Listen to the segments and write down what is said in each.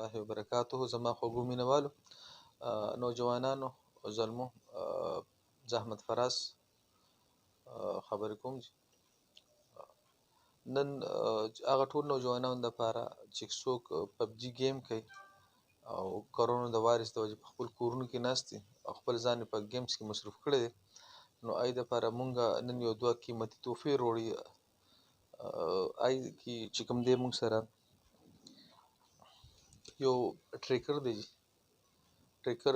الله وبرکاته. زما خوږو مینوالو نوجوانانو زلمو، زه احمد فراز خبرې کوم. نن هغه ټول نوجوانانو دپاره چې څوک پبجي گیم کوي او کرونا د وایرس د وجې په خپل کورونو کې ناست دي او خپل ځان په گیمز کې مصروف کړی دی، نو ای دپاره مونږ نن یو دوه قیمتي تحفې روړي. ای کې چې کوم دی مونږ سره یو ټریکر دی. ټریکر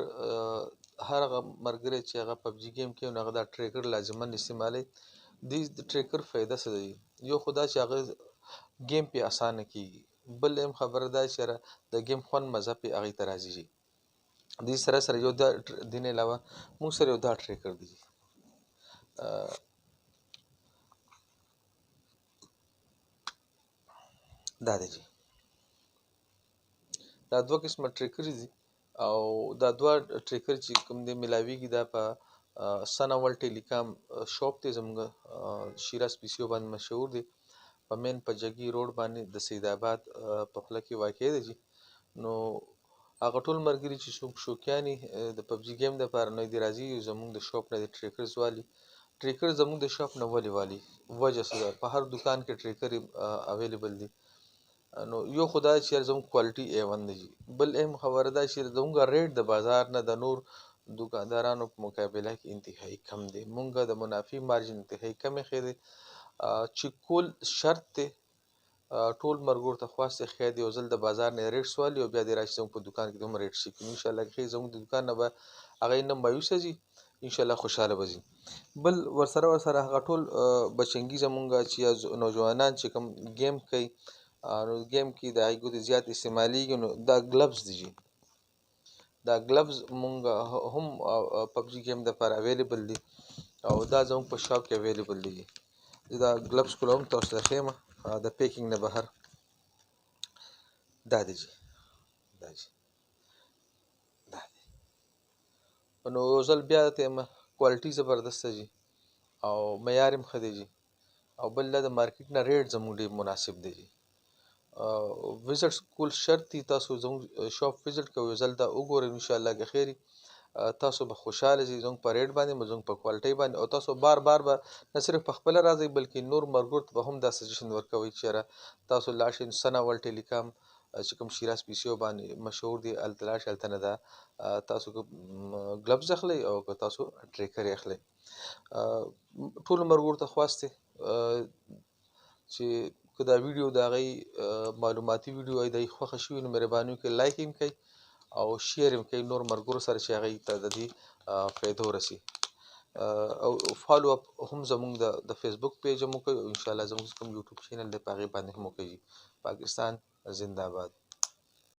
هر هغه ملګری چې هغه پبجي گیم کوي نو هغه دا ټریکر لازما استعمالوي. د ټریکر فایده څه دی؟ یو خو دا چې هغه گیم پې اسانه کېږي، بل هم خبره دا چې د گیم خوند مزه پې هغې ته راځي. دې سره سره یو دا دې نه علاوه مونږ سره یو دا ټریکر دی. دا دی جی، دا دوه قسمه ټریکر دي او دا دوه ټریکر چې کوم دی ملاویږي دا په سناول ټیلیکام شاپ دی زموږ شیراز پی سی او باندې مشهور دی، په مین په جګي روډ باندې د سید آباد په خوله کې واقع دی جی. نو هغه ټول ملګري چې څوک شوقیان د پبجي گیم دپاره نو دې راځي زموږ د شاپ نه د ټریکرز والي. ټریکر زموږ د شاپ نه ولې والي وجه څه ده؟ په هر دکان کې ټریکر اویلیبل دي. نو یو خو دا چې زموږ کوالټي A1 دی، بل هم خبره ده چې زموږ ریټ د بازار نه د نور دکاندارانو په مقابله کې انتهایی کم دی. مونږ د منافع مارجن انتهایی کم ایښی دی چې کول شرط دی. ټول مرګور ته خواست دی خیر دی یو ځل د بازار نه ریټ سوالي او بیا دې راشي زموږ په دکان کې دومره ریټ شي. انشاءالله که زموږ د دکان نه به هغه نه مایوسه ځي، انشاءالله خوشحاله به ځي. بل ورسره هغه ټول بچنګي زمونږ چې نوجوانان چې کوم گیم کوي نو گیم کې د هغې ګوتې زیات استعمالیږي، نو دا ګلبز دي جي. دا ګلبز مونږ هم پبجي گیم دپاره اویلیبل دي او دا زموږ په شاپ کې اویلیبل دي. زه دا ګلبز کله هم تاسو ته ښیم د پیکینګ نه بهر. دا دی جي، دا جي، دا دی. نو یو ځل بیا درته یم کوالټي زبردسته جي او معیار هم ښه دی جي، او بل دا د مارکیټ نه ریټ زموږ ډېر مناسب دی جي. وزټ کول شرط دی، تاسو زموږ شاپ وزټ کوئ، یو ځل دا وګورئ، انشاءالله که خیر تاسو به خوشحاله ځئ زموږ په ریټ باندې زموږ په کوالټۍ باندې، او تاسو بار بار به نه صرف په خپله راځئ بلکې نور ملګرو ته به هم دا سجیشن ورکوئ چې یاره تاسو لاړ شئ سناول ټیلیکام چې کوم شیراز پی سی او باندې مشهور دی، هلته لاړ شئ، هلته نه دا تاسو که ګلبز اخلئ او که تاسو ټریکر یې اخلئ. ټولو ملګرو ته خواست دی چې که دا ویډیو د هغې معلوماتي ویډیو وي د هغې خوښه شوي نو مهرباني وکړئ لایک یې کړئ او شیر یې کړئ نور ملګرو سره چې هغې ته د دې فایده ورسي. او فالو اپ هم زموږ د فیسبوک پیج هم وکړئ او انشاءالله زموږ کوم یوټیوب چینل دی په هغې باندې هم وکړئ. پاکستان زنده باد.